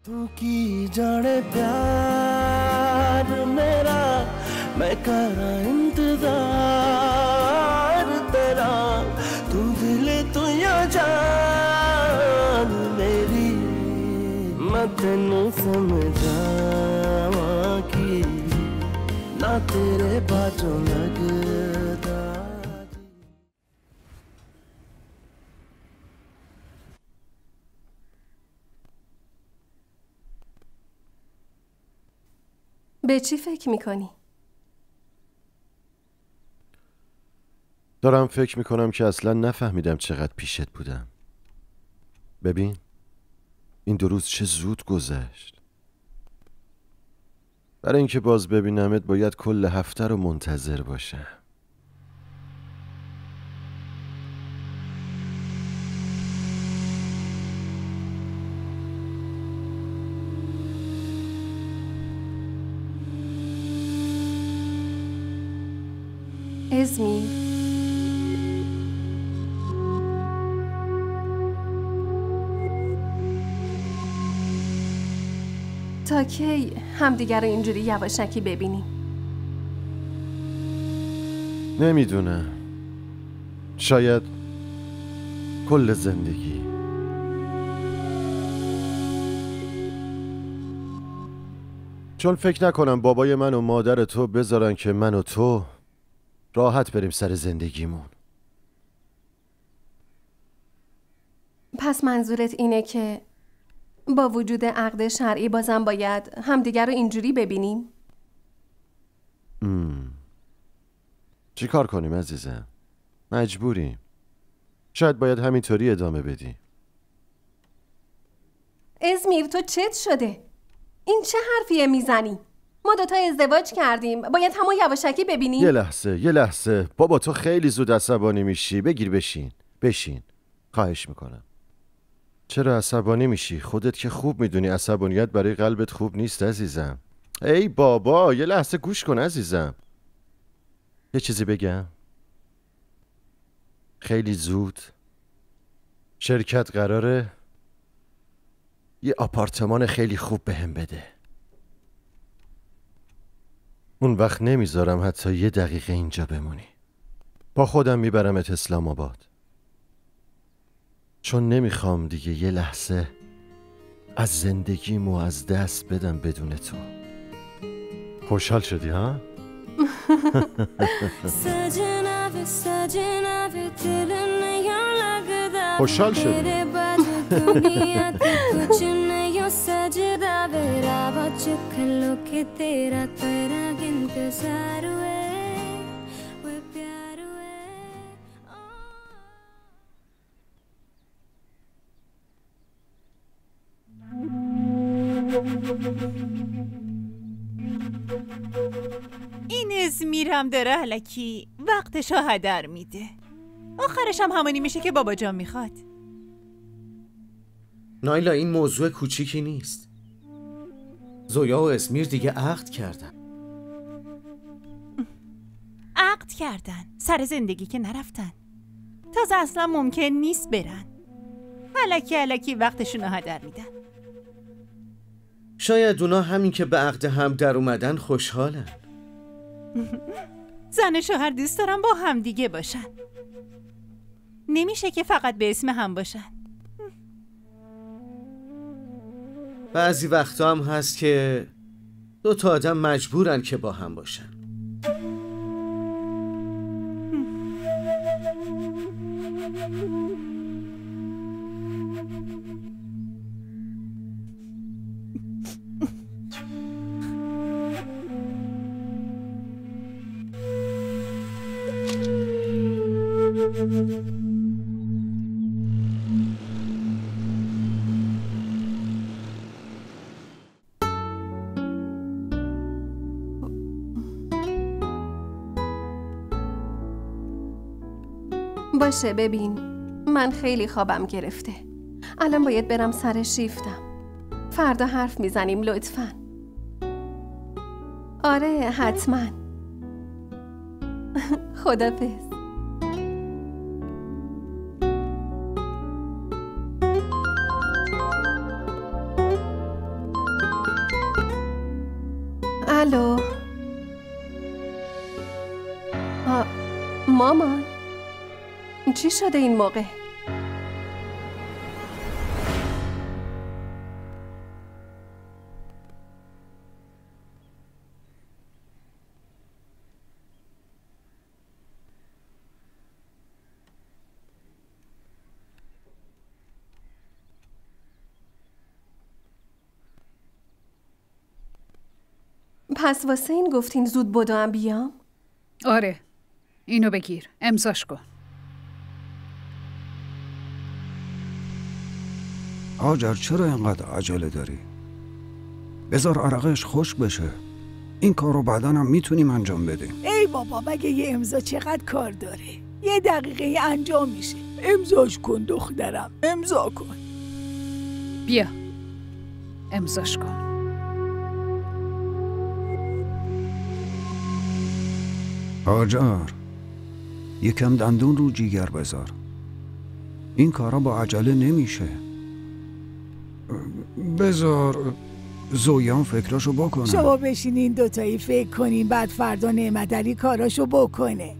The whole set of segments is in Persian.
तू की जाने प्यार मेरा मैं करा इंतजार तेरा तू दिल तू या जान मेरी मैं तेनू समझावा की ना तेरे बाजों लगदा به چی فکر میکنی؟ دارم فکر میکنم که اصلا نفهمیدم چقدر پیشت بودم. ببین این 2 روز چه زود گذشت. برای اینکه باز ببینمت باید کل هفته رو منتظر باشم. ازمیر تا کی همدیگر رو اینجوری یواشکی ببینیم؟ نمیدونم، شاید کل زندگی. چون فکر نکنم بابای من و مادر تو بذارن که من و تو راحت بریم سر زندگیمون. پس منظورت اینه که با وجود عقد شرعی بازم باید همدیگر رو اینجوری ببینیم؟ چی کار کنیم عزیزم؟ مجبوریم. شاید باید همینطوری ادامه بدیم. ازمیر تو چت شده؟ این چه حرفیه میزنی؟ ما دوتا ازدواج کردیم، باید همون یواشکی ببینیم. یه لحظه بابا، تو خیلی زود عصبانی میشی. بگیر بشین خواهش میکنم. چرا عصبانی میشی؟ خودت که خوب میدونی عصبانیت برای قلبت خوب نیست عزیزم. ای بابا یه لحظه گوش کن عزیزم. یه چیزی بگم. خیلی زود شرکت قراره یه آپارتمان خیلی خوب بهم بده. اون وقت نمیذارم حتی 1 دقیقه اینجا بمونی. با خودم میبرمت اسلام آباد. چون نمیخوام دیگه یه لحظه از زندگیمو از دست بدم بدون تو. خوشحال شدی ها؟ خوشحال شدی؟ این ازمیرم داره الکی وقتشو هدر میده. آخرش هم همانی میشه که بابا جان میخواد. نایلا این موضوع کوچیکی نیست. زویا و اسمیر دیگه عقد کردن. عقد کردن سر زندگی که نرفتن. تازه اصلا ممکن نیست برن. الکی وقتشونو هدر میدن. شاید اونا همین که به عقد هم در اومدن خوشحالن. زن و شوهر دوست دارن با هم دیگه باشن. نمیشه که فقط به اسم هم باشن. بعضی وقتا هم هست که 2 تا آدم مجبورن که با هم باشن. باشه ببین، من خیلی خوابم گرفته. الان باید برم سر شیفتم. فردا حرف میزنیم لطفاً. آره حتما. خدافظ. الو. مامان چی شده این موقع؟ پس واسه این گفتین زود بدوام بیام؟ آره، اینو بگیر، امضاش کن. هاجر چرا اینقدر عجله داری؟ بذار عرقش خشک بشه. این کارو بعداً هم میتونیم انجام بدیم. ای بابا، مگه یه امضا چقدر کار داره؟ 1 دقیقه انجام میشه. امضاش کن دخترم، امضا کن. بیا، امضاش کن. هاجر، یکم دندون رو جیگر بذار. این کارا با عجله نمیشه. بذار زویان فکراشو بکنه. شما بشینین دوتایی فکر کنین، بعد فردا نعمتعلی کاراشو بکنه.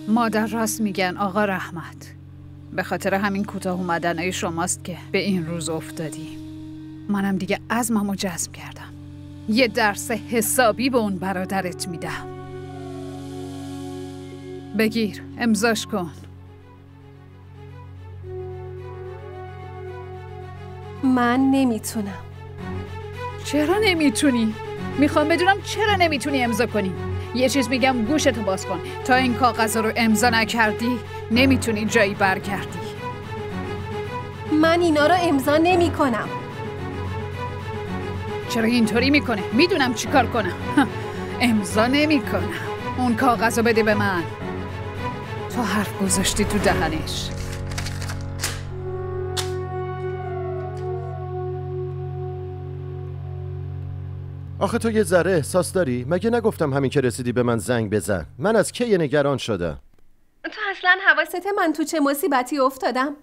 مادر راست میگن آقا رحمت. به خاطر همین کوتاه اومدنای شماست که به این روز افتادیم. منم دیگه عزممو جزم کردم. یه درس حسابی به اون برادرت میدم. بگیر، امضاش کن. من نمیتونم. چرا نمیتونی؟ میخوام بدونم چرا نمیتونی امضا کنی. یه چیز میگم گوشتو باز کن. تا این کاغذ رو امضا نکردی نمیتونی جایی برگردی. من اینا رو امضا نمی کنم. چرا اینطوری میکنه؟ میدونم چی کار کنم. امضا نمی کنم. اون کاغذ رو بده به من. تو حرف گذاشتی تو دهنش. آخه تو یه ذره احساس داری؟ مگه نگفتم همین که رسیدی به من زنگ بزن؟ من از کی نگران شدم؟ تو اصلا حواست من تو چه مصیبتی افتادم؟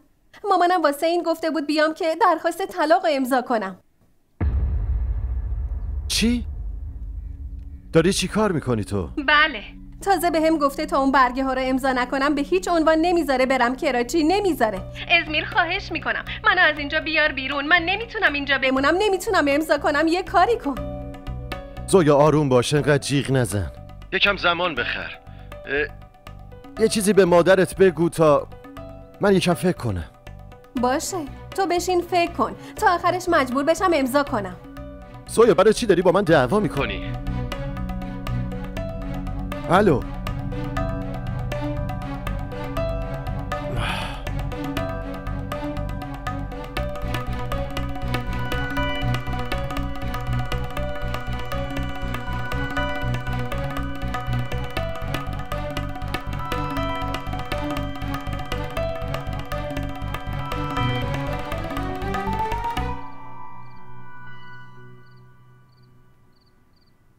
مامانم واسه این گفته بود بیام که درخواست طلاق امضا کنم. چی؟ داری چی کار میکنی تو؟ بله. تازه به هم گفته تا اون برگه ها رو امضا نکنم به هیچ عنوان نمیذاره برم کراچی، نمیذاره. ازمیر خواهش میکنم منو از اینجا بیار بیرون، من نمیتونم اینجا بمونم، نمیتونم امضا کنم، یه کاری کن. زویا آروم باش، انقدر جیغ نزن. یکم زمان بخر. یه چیزی به مادرت بگو تا من یکم فکر کنم. باشه، تو بشین فکر کن تا آخرش مجبور بشم امضا کنم. زویا برای چی داری با من دعوا میکنی؟ الو.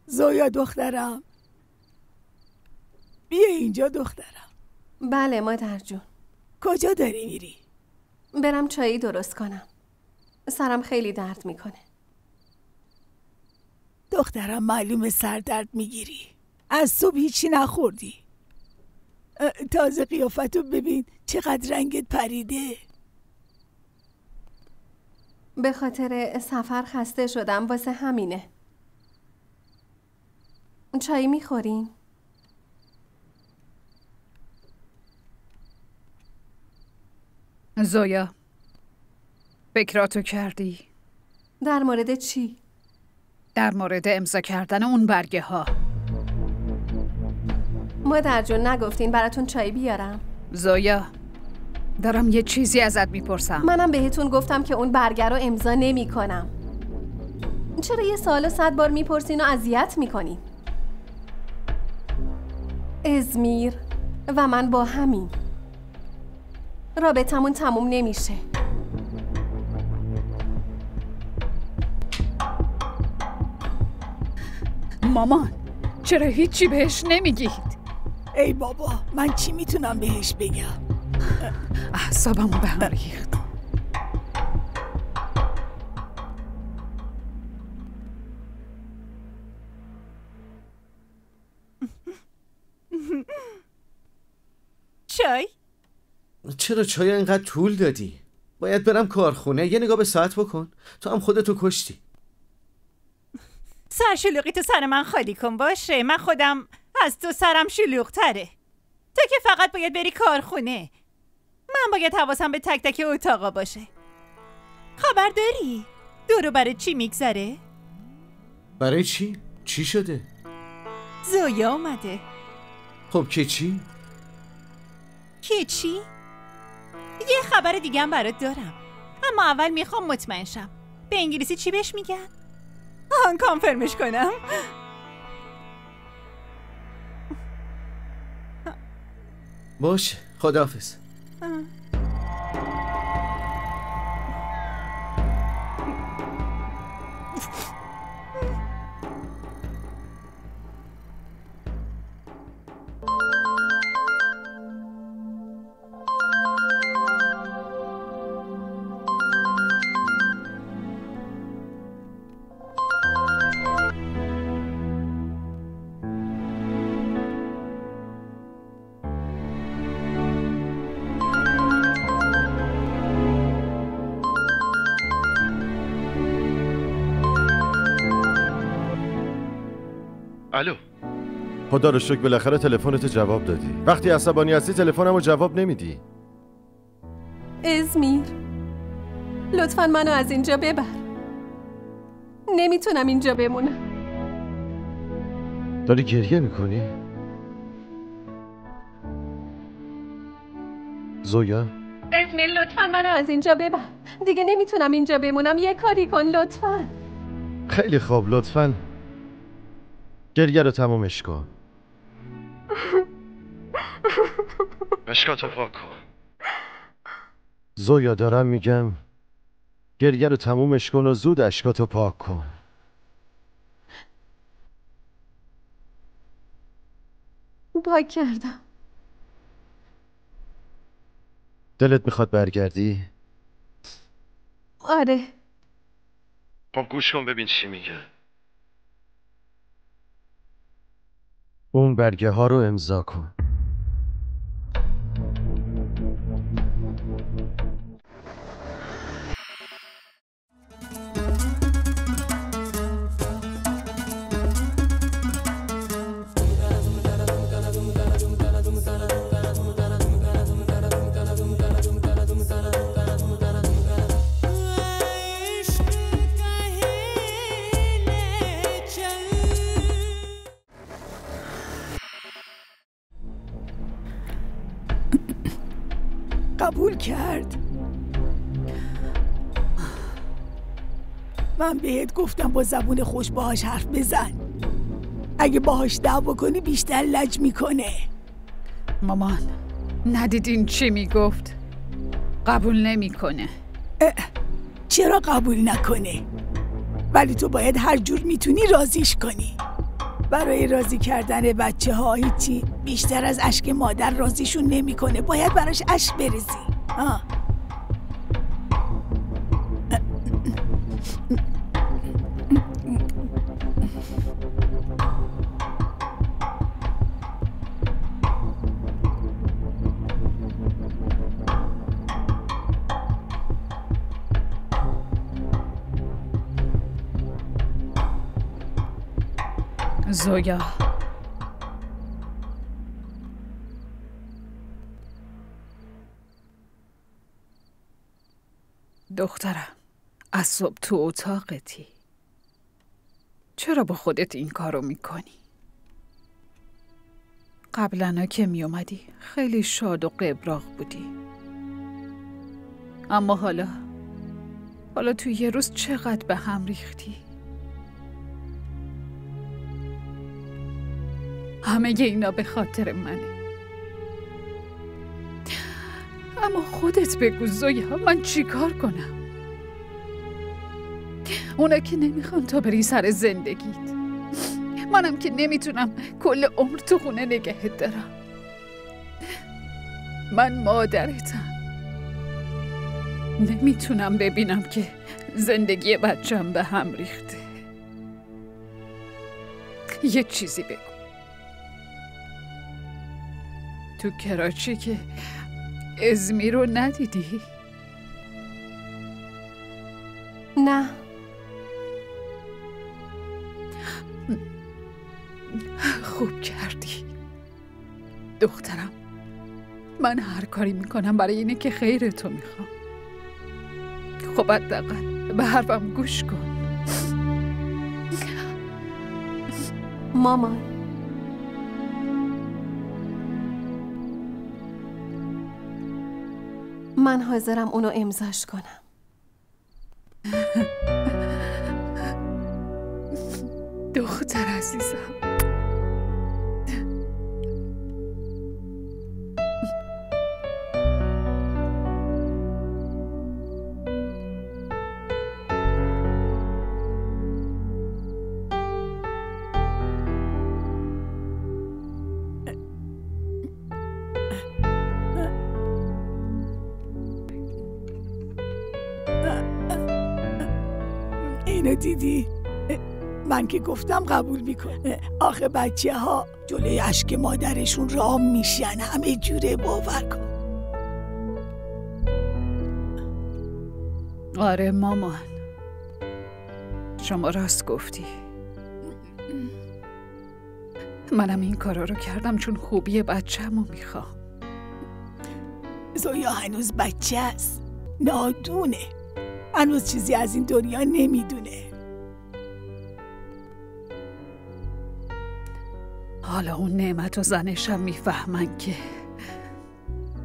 زویا دخترم، بیا اینجا دخترم. بله مادر جون. کجا داری میری؟ برم چایی درست کنم. سرم خیلی درد میکنه. دخترم معلومه سر درد میگیری. از صبح هیچی نخوردی. تازه قیافتو ببین چقدر رنگت پریده. به خاطر سفر خسته شدم، واسه همینه. چایی میخورین؟ زویا، فکراتو کردی؟ در مورد چی؟ در مورد امضا کردن اون برگه ها. مادر جون نگفتین براتون چای بیارم؟ زویا، دارم یه چیزی ازت میپرسم. منم بهتون گفتم که اون برگه رو امضا نمی کنم. چرا یه سوالو 100 بار میپرسین و اذیت میکنین؟ ازمیر و من با همین رابطمون تموم نمیشه. مامان، چرا هیچی بهش نمیگید؟ ای بابا، من چی میتونم بهش بگم؟ اعصابمو به هم ریخت. چای؟ چرا چای اینقدر طول دادی؟ باید برم کارخونه. یه نگاه به ساعت بکن. تو هم خودتو کشتی. سرشلوغی تو سر من خالی کن باشه. من خودم از تو سرم شلوغ تره. تو که فقط باید بری کارخونه. من باید حواسم به تک تک اتاقا باشه. خبر داری؟ دورو برای چی میگذره؟ برای چی؟ چی شده؟ زویا اومده. خب که چی؟ که چی؟ یه خبر دیگه هم برات دارم، اما اول میخوام مطمئن شم. به انگلیسی چی بهش میگن؟ کانفرمش کنم. باشه، خداحافظ. الو. خدا رو شکر بالاخره تلفنت جواب دادی. وقتی عصبانی هستی تلفنمو جواب نمیدی. ازمیر، لطفاً منو از اینجا ببر. نمیتونم اینجا بمونم. داری گریه میکنی؟ زویا؟ ازمیر لطفاً منو از اینجا ببر. دیگه نمیتونم اینجا بمونم. یه کاری کن لطفاً. خیلی خوب، لطفاً گریه رو تمومش کن. مشکاتو پاک کن. زویا دارم میگم گریه رو تمومش کن و زود اشکاتو پاک کن. پاک کردم. دلت میخواد برگردی؟ آره. خب گوش کن ببین چی میگه. اون برگه ها رو امضا کن. قبول کرد. من بهت گفتم با زبون خوش باهاش حرف بزن. اگه باهاش دعوا کنی بیشتر لج میکنه. مامان ندیدین چی میگفت؟ قبول نمیکنه. چرا قبول نکنه؟ ولی تو باید هر جور میتونی راضیش کنی. برای راضی کردن بچه ها هیچی بیشتر از اشک مادر راضیشون نمیکنه. باید براش اشک بریزی. زویا دخترم، از صبح تو اتاقتی. چرا با خودت این کارو میکنی؟ قبلا که میومدی خیلی شاد و قبراق بودی، اما حالا تو یه روز چقدر به هم ریختی. همه اینا به خاطر منه. اما خودت بگو زویا، من چی کار کنم؟ اونا که نمیخوان تا بری سر زندگیت، منم که نمیتونم کل عمر تو خونه نگهت دارم. من مادرتم، نمیتونم ببینم که زندگی بچم به هم ریخته. یه چیزی بگو، تو کراچی که ازمیر رو ندیدی؟ نه. خوب کردی دخترم. من هر کاری میکنم برای اینه که خیر تو میخوام. خب حداقل به حرفم گوش کن. مامان، من حاضرم اونو امضاش کنم. دختر عزیزم. اینو دیدی؟ من که گفتم قبول میکنه. آخه بچه ها جلوی اشک مادرشون رام میشن، همه جوره، باور کن. آره مامان، شما راست گفتی. منم این کارا رو کردم چون خوبی بچه‌مو میخوام. زویا هنوز بچه است، نادونه، هنوز چیزی از این دنیا نمیدونه. حالا اون نعمت و زنشم میفهمن که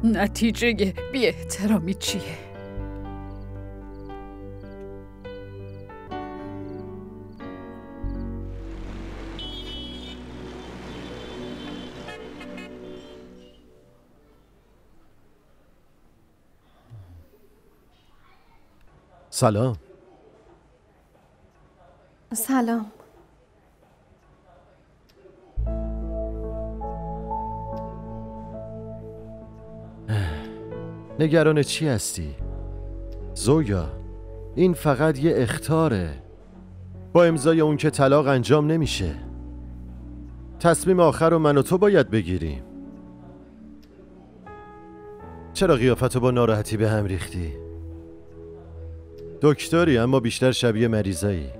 نتیجه بی احترامی چیه. سلام. سلام. نگران چی هستی؟ زویا، این فقط یه اخطاره. با امضای اون که طلاق انجام نمیشه. تصمیم آخر رو من و تو باید بگیریم. چرا قیافتو با ناراحتی به هم ریختی؟ دکتری اما بیشتر شبیه مریضایی.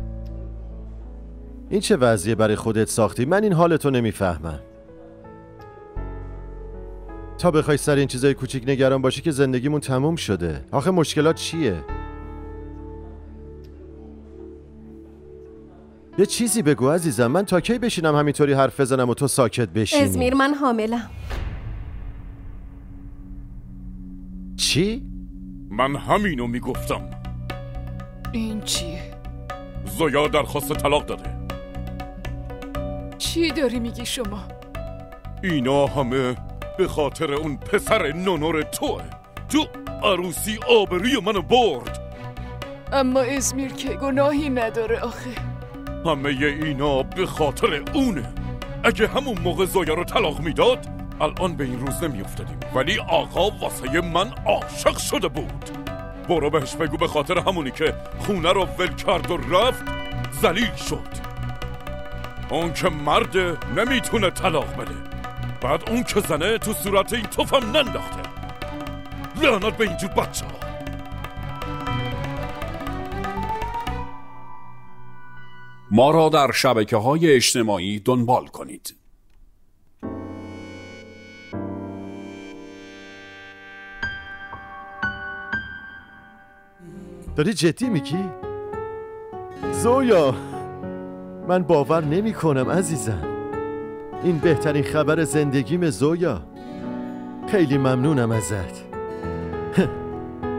این چه وضعیه برای خودت ساختی؟ من این حالتو نمیفهمم. تا بخوای سر این چیزای کوچیک نگران باشی که زندگیمون تموم شده. آخه مشکلات چیه؟ یه چیزی بگو عزیزم. من تا کی بشینم همینطوری حرف بزنم و تو ساکت بشینی؟ ازمیر، من حاملم. چی؟ من همینو میگفتم. این چیه؟ زویا درخواست طلاق داده. چی داری میگی شما؟ اینا همه به خاطر اون پسر نونور توه. تو عروسی آبروی منو برد. اما ازمیر که گناهی نداره آخه. همه اینا به خاطر اونه. اگه همون موقع زویا رو طلاق میداد الان به این روز نمیافتادیم. ولی آقا واسه من عاشق شده بود. برو بهش بگو به خاطر همونی که خونه رو ول کرد و رفت ذلیل شد. اون که مرد نمیتونه طلاق بده، بعد اون که زنه تو صورت این توفم ننداخته. لعنت به اینجور بچه ها. ما را در شبکه‌های اجتماعی دنبال کنید. داری جدی میگی؟ زویا، من باور نمی کنم عزیزم. این بهترین خبر زندگیم زویا. خیلی ممنونم ازت.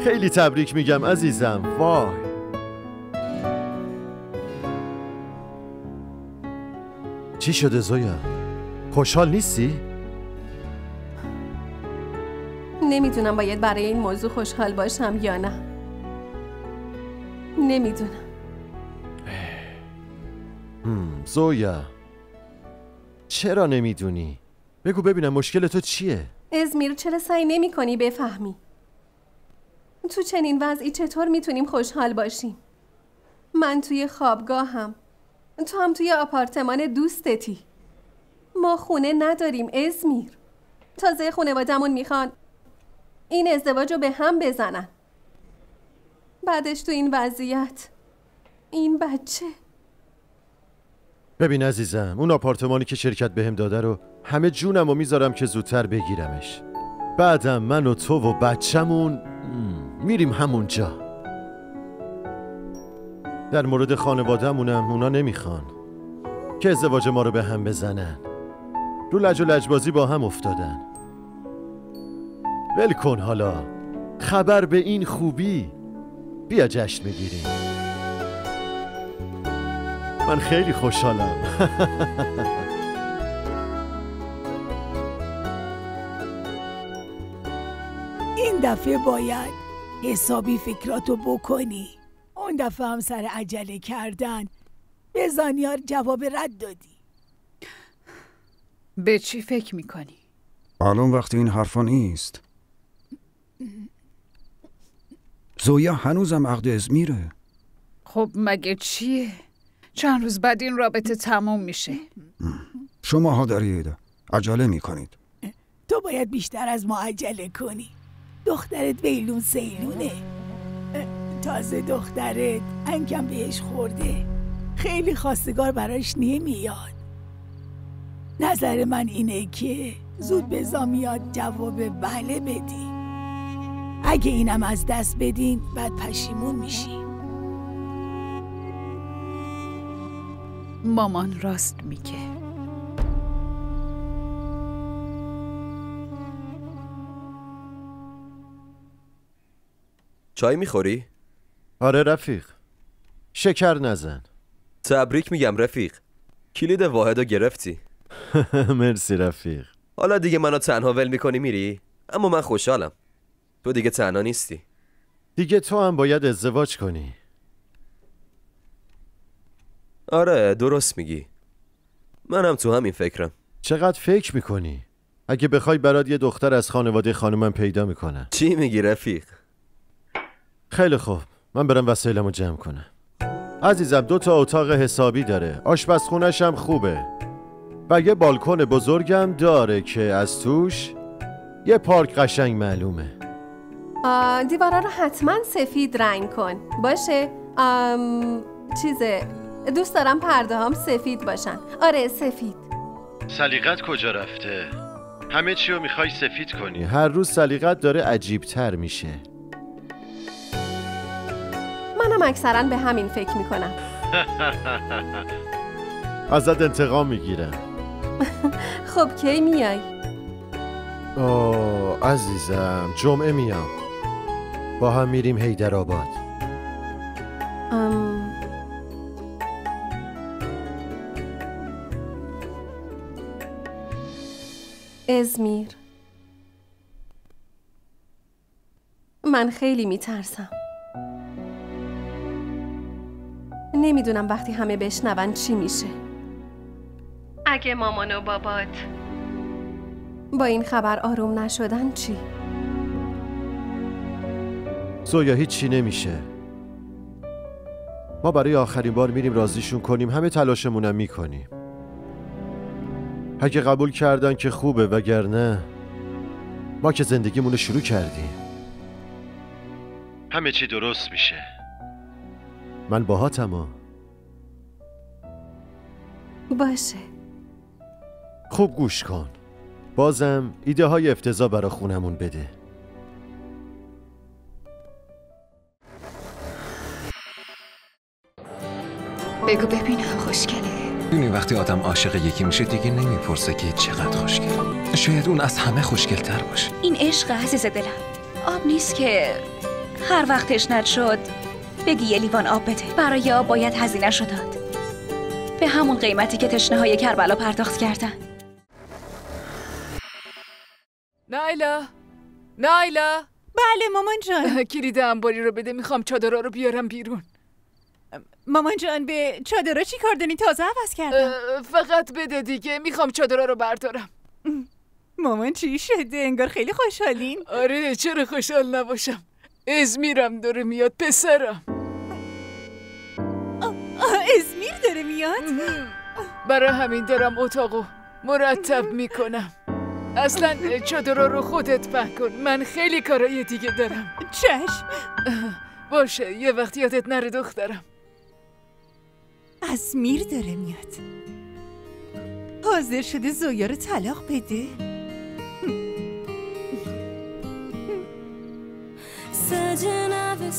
خیلی تبریک میگم عزیزم. وای. چی شده زویا؟ خوشحال نیستی؟ نمیدونم باید برای این موضوع خوشحال باشم یا نه. نمیدونم. زویا، چرا نمیدونی؟ بگو ببینم مشکل تو چیه؟ ازمیر، چرا سعی نمی کنی بفهمی؟ تو چنین وضعی چطور میتونیم خوشحال باشیم؟ من توی خوابگاهم، تو هم توی آپارتمان دوستتی. ما خونه نداریم ازمیر. تازه خانوادمون میخوان این ازدواج رو به هم بزنن. بعدش تو این وضعیت این بچه. ببین عزیزم، اون آپارتمانی که شرکت بهم داده رو همه جونم رو میذارم که زودتر بگیرمش. بعدم من و تو و بچه‌مون میریم همونجا. در مورد خانواده‌مونم اونا نمیخوان که ازدواج ما رو به هم بزنن. رو لج و لجبازی با هم افتادن. ول کن حالا، خبر به این خوبی. بیا جشن بگیریم. من خیلی خوشحالم. این دفعه باید حسابی فکراتو بکنی. اون دفعه هم سر عجله کردن به زانیار جواب رد دادی. به چی فکر میکنی؟ الان وقتی این حرفا نیست. زویا هنوزم عقد ازمیره. خب مگه چیه؟ چند روز بعد این رابطه تموم میشه. شماها دارید عجله میکنید. تو باید بیشتر از ما عجله کنی. دخترت ویلون سیلونه. تازه دخترت انگم بهش خورده. خیلی خواستگار براش نمیاد. نظر من اینه که زود به زامیات جواب بله بدی. اگه اینم از دست بدین بعد پشیمون میشی. مامان راست میگه. چای میخوری؟ آره رفیق، شکر نزن. تبریک میگم رفیق، کلید واحدو گرفتی. مرسی رفیق. حالا دیگه منو تنها ول میکنی میری؟ اما من خوشحالم، تو دیگه تنها نیستی. دیگه تو هم باید ازدواج کنی. آره درست میگی، منم تو همین فکرم. چقدر فکر میکنی؟ اگه بخوای برات یه دختر از خانواده خانومم پیدا میکنم. چی میگی رفیق؟ خیلی خوب، من برم وسایلمو جمع کنم. عزیزم 2 اتاق حسابی داره، آشپزخونه‌ش هم خوبه و یه بالکن بزرگم داره که از توش یه پارک قشنگ معلومه. دیوارا رو حتما سفید رنگ کن. باشه؟ دوست دارم پرده هم سفید باشن. آره سفید. سلیقت کجا رفته؟ همه چی رو میخوای سفید کنی. هر روز سلیقت داره عجیب تر میشه. منم اکثرا به همین فکر میکنم. ازت انتقام میگیرم. خب کی میای؟ عزیزم جمعه میام. با هم میریم حیدرآباد. ازمیر. من خیلی میترسم. نمیدونم وقتی همه بشنون چی میشه. اگه مامان و بابات با این خبر آروم نشدن چی؟ زویا هیچی نمیشه. ما برای آخرین بار میریم راضیشون کنیم. همه تلاشمونم میکنیم. اگه قبول کردن که خوبه، وگرنه ما که زندگیمون رو شروع کردیم. همه چی درست میشه. من باهاتم. باشه. خوب گوش کن. بازم ایده های افتضاح برا خونمون بده. بگو ببینم خوشگله. دونی وقتی آدم عاشق یکی میشه دیگه نمیپرسه که چقدر خوشگله. شاید اون از همه خوشگل‌تر باشه. این عشق عزیز دلم. آب نیست که هر وقت تشنت شد بگی یه لیوان آب بده. برای آب باید هزینه‌شو داد، به همون قیمتی که تشنه‌های کربلا پرداخت کردن. نایلا. بله مامان جان. کلید انباری رو بده، میخوام چادرها رو بیارم بیرون. مامان جان به چادرها چی کار داری؟ تازه عوض کردم. فقط بده دیگه، میخوام چادرها رو بردارم. مامان چی شده؟ انگار خیلی خوشحالین. آره چرا خوشحال نباشم، ازمیرم داره میاد پسرم. ازمیر داره میاد؟ برای همین دارم اتاقو مرتب میکنم. اصلا چادر رو خودت پهن کن، من خیلی کارای دیگه دارم. چشم. باشه، یه وقت یادت نره دخترم. از میر داره میاد. حاضر شده زویا رو طلاق بده؟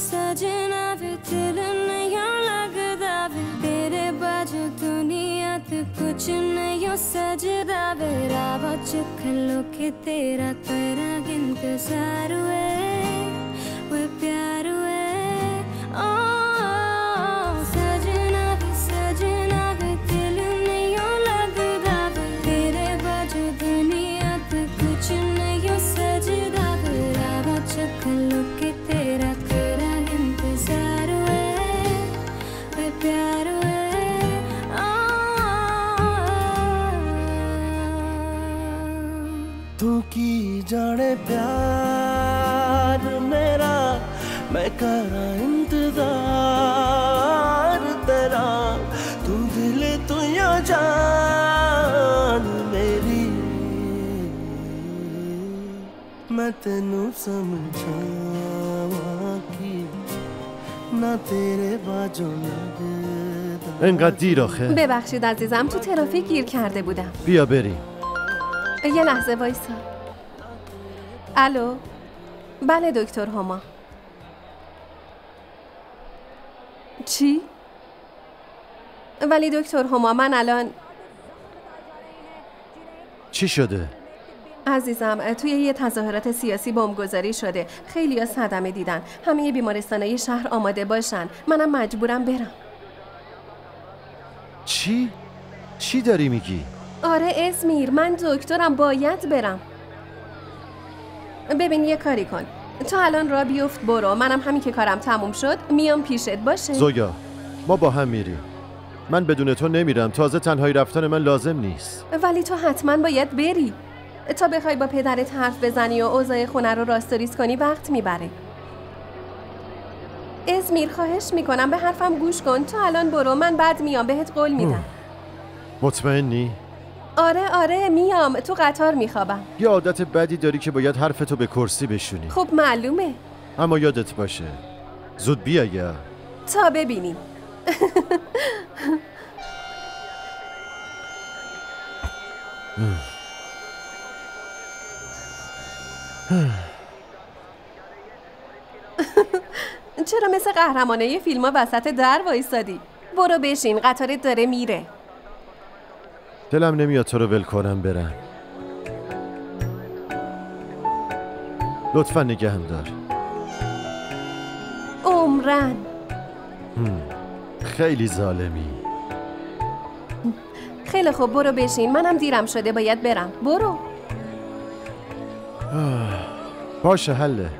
सजना वे दिल नहीं लगदा वे तेरे बाजू दुनिया ते कुछ नहीं सजदा वे रावा चखलो के तेरा तेरा इंतजार वे प्यार वे ओ सजना वे दिल नहीं लगदा वे तेरे बाजू दुनिया ते कुछ नहीं सजदा वे रावा चखलो के तेरा तेरा इंतजार वे प्यार वे तू की जाने प्यार मेरा मैं करा इंतजार तेरा तू दिल तू या जान मेरी मैं तेनू समझावा की ना तेरे बाजू लगदा انقدر دیر آخه. ببخشید عزیزم، تو ترافیک گیر کرده بودم. بیا بریم. یه لحظه وایسا. الو. بله دکتر هما. چی؟ ولی دکتر هما من الان چی شده؟ عزیزم توی یه تظاهرات سیاسی بمبگذاری شده. خیلی‌ها صدمه دیدن. همه بیمارستانای شهر آماده باشن. منم مجبورم برم. چی؟ چی داری میگی؟ آره اسمیر، من دکترم، باید برم. ببین یه کاری کن، تا الان را بیفت برو، منم همین که کارم تموم شد میام پیشت. باشه زویا، ما با هم میریم. من بدون تو نمیرم. تازه تنهایی رفتن من لازم نیست. ولی تو حتما باید بری. تا بخوای با پدرت حرف بزنی و اوضاع خونه رو راستوریز کنی وقت میبره. اسمیر خواهش میکنم به حرفم گوش کن. تو الان برو، من بعد میام، بهت قول میدم. مطمئنی؟ آره میام. تو قطار میخوابم. یه عادت بدی داری که باید حرفتو به کرسی بشونی. خب معلومه. اما یادت باشه زود بیا یا تا ببینیم. چرا مثل قهرمانه فیلم ها وسط در وایسادی؟ برو بشین، قطارت داره میره. دلم نمیاد تو رو ول کنم برم. لطفا نگهم دار. عمرن. خیلی ظالمی. خیلی خوب برو بشین، منم دیرم شده باید برم. برو. باشه حله.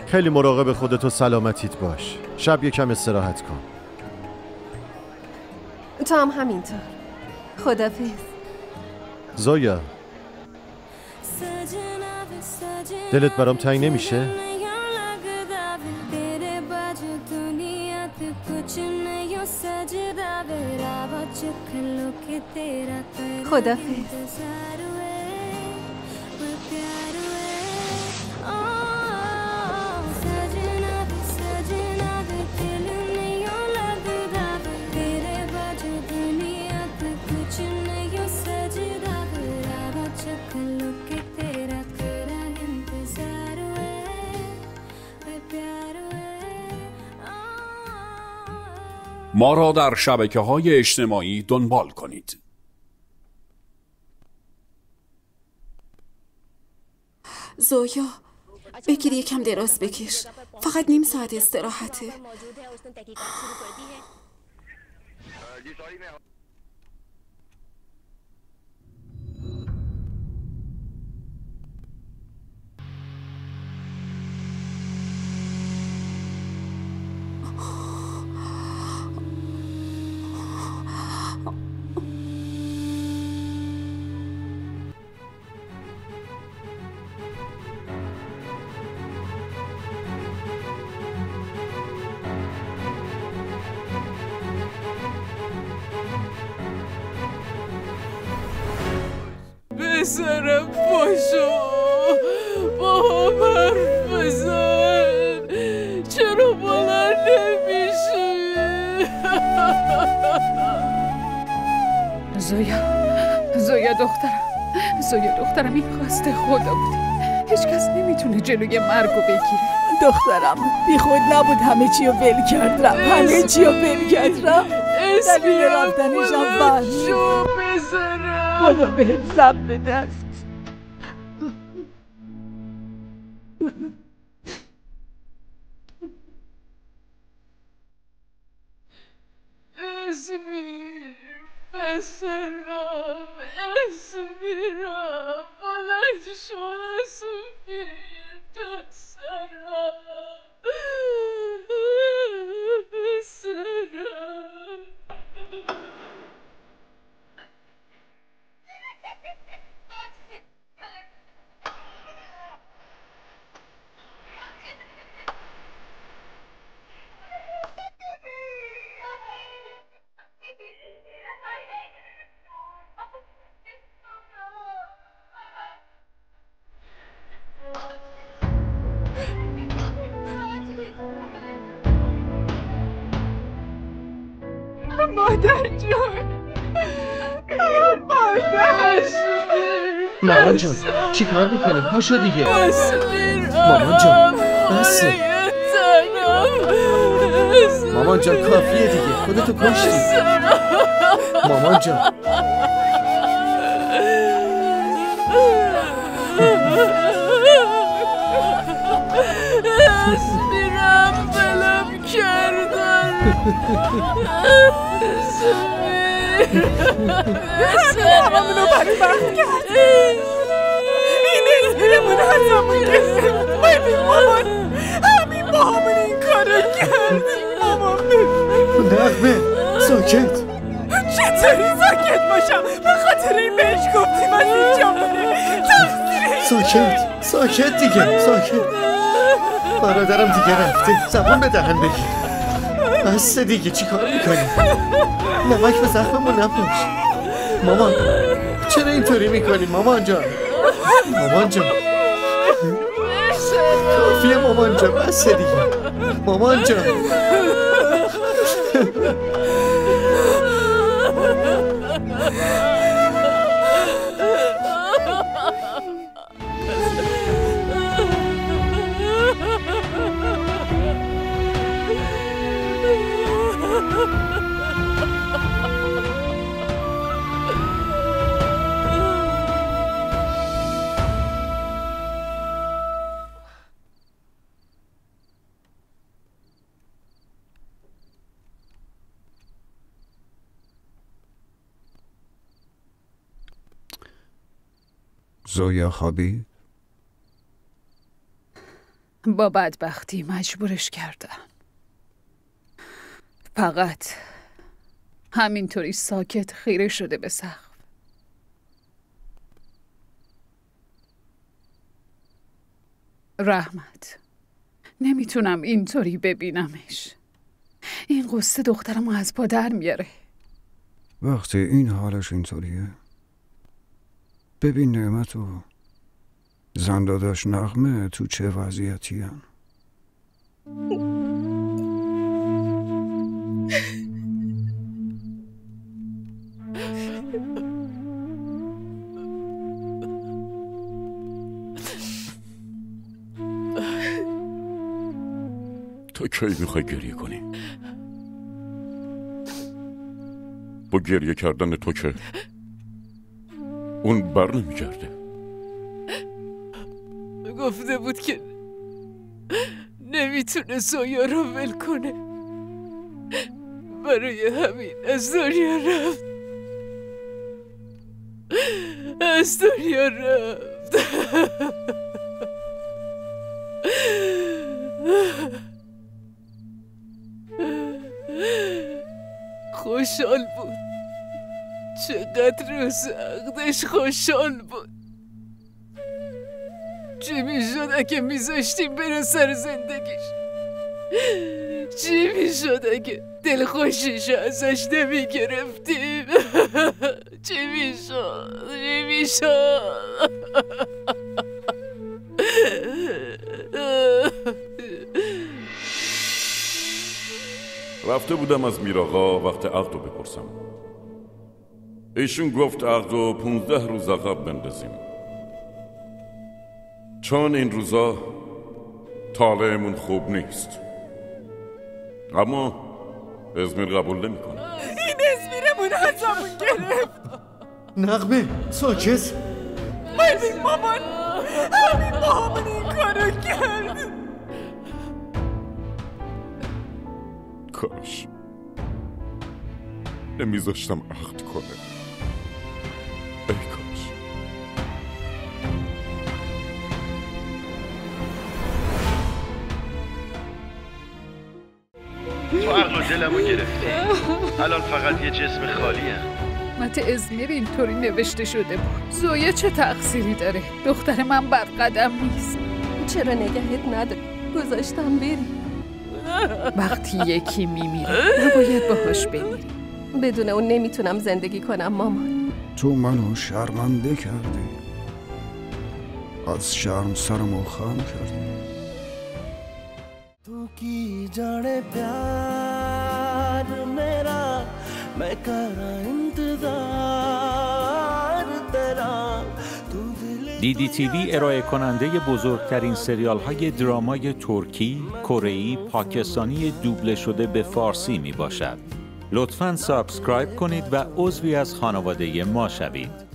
خیلی مراقب خودت و سلامتیت باش. شب یکم استراحت کن. تو هم همینطور. خدافظ. زویا، دلت برام تنگ نمیشه؟ خدافظ. ما را در شبکه‌های اجتماعی دنبال کنید. زویا بگیر یکم دراز بکش. فقط نیم ساعت استراحته. پسرم باشو، با هم حرف بزن. چرا بلند نمیشی؟ زویا دخترم این خواسته خدا بود. هیچ کس نمیتونه جلوی مرگو بگیره. دخترم بی خود نبود، همه چی رو ول کرد رفت. دلیل رفتنشم فهمید. خدا بهت زب بده است. اسمیر پسرم، اسمیرم، بلند شو اسمیر پسرم، پسرم. مادر جان، مامان جان چی کار میکنی؟ پاشو دیگه. مامان جان بسه. مامان جان کافیه دیگه، خودتو کشتی. مامان جان اسمیرم بلم کردن. همونو برای وقت کرد. این اسمیرمون همون کسی. ببین مامان، همین با همون این کارو کردیم. مامان نغمه ساکت. چطوری ساکت باشم؟ به خاطر این بهش گفتیم از اینجا بره. ساکت دیگه، ساکت. برادرم دیگه رفته. زبان به دهن بگیر. بس دیگه، چی کار میکنی؟ نمک به زخممون نپاش. مامان چرا اینطوری میکنی؟ مامان جان کافیه. مامان جان بس دیگه. مامان جان زویا خوابید؟ با بدبختی مجبورش کردم. فقط همینطوری ساکت خیره شده به سقف. رحمت، نمیتونم اینطوری ببینمش. این قصه دخترمو از پا در میاره. وقتی این حالش اینطوریه، ببین نعمت و زنداداش نغمه تو چه وضعیتی هن. تو کی میخوای گریه کنی؟ با گریه کردن تو که اون بر نمیگرده. گفته بود که نمیتونه زویا رو ول کنه، برای همین از دنیا رفت. خوشحال بود، چقدر روز عقدش خوشحال بود. چی میشد اگه میذاشتیم بره سر زندگیش؟ چی میشد اگه دلخوشیشو ازش نمیگرفتیم؟ چی میشد؟ رفته بودم از میراغا وقت عقدو بپرسم. ایشون گفت عقدو 15 روز عقب بندازیم، چون این روزا طالعمون خوب نیست. اما ازمیر قبول نمیکنه. این ازمیرمون ازمون گرفت. نغمه ساکت. همین مامان این کارو کرد. کاش نمیذاشتم عقد کنه. ای کاش. تو عقل و دلمو گرفتی. الان فقط یه جسم خالیه. مت ازمیر اینطوری نوشته شده بود. زویا چه تقصیری داره؟ دختر من بر قدم نیست. چرا نگهت نداری؟ گذاشتم بری. وقتی یکی میمیره نباید باهاش بمیری. بدون اون نمیتونم زندگی کنم مامان. تو منو شرمنده کردی، از شرم سرمو خم کردی. تو کی جانے پیار میرا میں کرا انتظار تیرا. دیدی تیوی ارائه کننده بزرگترین سریال های درامای ترکی، کره‌ای، پاکستانی دوبله شده به فارسی می باشد. لطفاً سابسکرایب کنید و عضوی از خانواده ما شوید.